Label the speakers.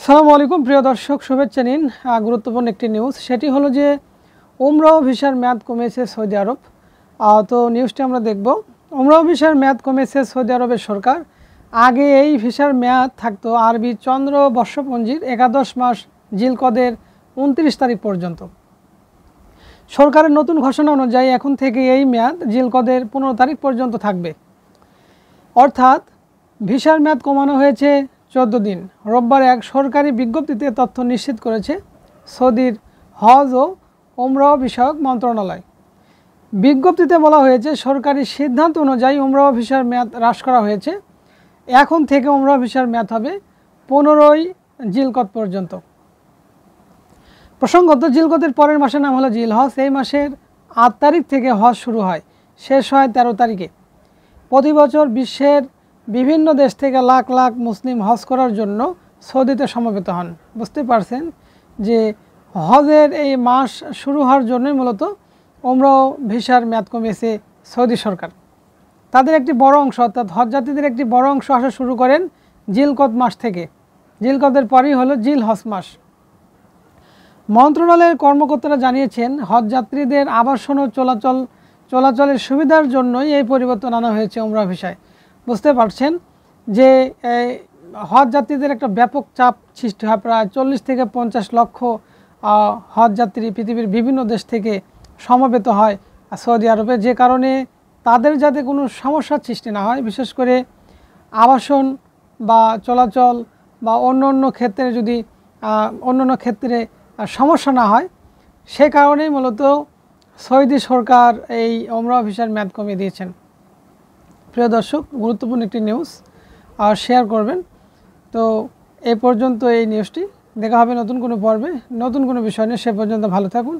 Speaker 1: আসসালামু আলাইকুম প্রিয় দর্শক, শুভেচ্ছা নিন। গুরুত্বপূর্ণ একটি নিউজ, সেটি হলো যে উমরা ভিসার মেয়াদ কমেছে সৌদি আরব। তো নিউজটি আমরা দেখব। উমরা ভিসার মেয়াদ কমেছে সৌদি আরবের সরকার। আগে এই ভিসার মেয়াদ থাকতো আরবি চন্দ্র বর্ষপঞ্জির একাদশ মাস জিলকদের 29 তারিখ পর্যন্ত। সরকারের নতুন ঘোষণা অনুযায়ী এখন থেকে এই মেয়াদ জিলকদের 15 তারিখ পর্যন্ত থাকবে। অর্থাৎ ভিসার মেয়াদ কমানো হয়েছে 14 দিন। রোববার এক সরকারি বিজ্ঞপ্তিতে তথ্য নিশ্চিত করেছে সৌদির হজ ও উমরাহ বিষয়ক মন্ত্রণালয়। বিজ্ঞপ্তিতে বলা হয়েছে, সরকারি সিদ্ধান্ত অনুযায়ী উমরাহ ভিসার মেয়াদ হ্রাস করা হয়েছে। এখন থেকে উমরাহ ভিসার মেয়াদ হবে 15ই জিলকদ পর্যন্ত। প্রসঙ্গত, জিলকদের পরের মাসের নাম হলো জিলহজ। এই মাসের 8 তারিখ থেকে হজ শুরু হয়, শেষ হয় 13 তারিখে। প্রতি বছর বিশ্বের বিভিন্ন দেশ থেকে লাখ লাখ মুসলিম হজ করার জন্য সৌদিতে সমবেত হন। বুঝতে পারছেন যে হজের এই মাস শুরু হওয়ার জন্যই মূলত উমরাহ ভিসার মেয়াদ কমিয়েছে সৌদি সরকার। তাদের একটি বড় অংশ, অর্থাৎ হজযাত্রীদের একটি বড় অংশ আসা শুরু করেন জিলকদ মাস থেকে। জিলকদের পরই হলো জিলহজ মাস। মন্ত্রণালয়ের কর্মকর্তারা জানিয়েছেন, হজযাত্রীদের আবাসন ও চলাচলের সুবিধার জন্যই এই পরিবর্তন আনা হয়েছে উমরাহ ভিসায়। বুঝতে পারছেন যে হজযাত্রীদের একটা ব্যাপক চাপ সৃষ্টি হয়। প্রায় 40 থেকে 50 লক্ষ হজযাত্রী পৃথিবীর বিভিন্ন দেশ থেকে সমবেত হয় সৌদি আরবে, যে কারণে তাদের যাতে কোনো সমস্যার সৃষ্টি না হয়, বিশেষ করে আবাসন বা চলাচল বা অন্য ক্ষেত্রে সমস্যা না হয়, সে কারণেই মূলত সৌদি সরকার এই উমরাহ ভিসার মেয়াদ কমিয়ে দিয়েছেন। প্রিয় দর্শক, গুরুত্বপূর্ণ একটি নিউজ শেয়ার করবেন। তো এই পর্যন্ত এই নিউজটি। দেখা হবে নতুন কোনো পর্বে নতুন কোনো বিষয় নিয়ে। সে পর্যন্ত ভালো থাকুন।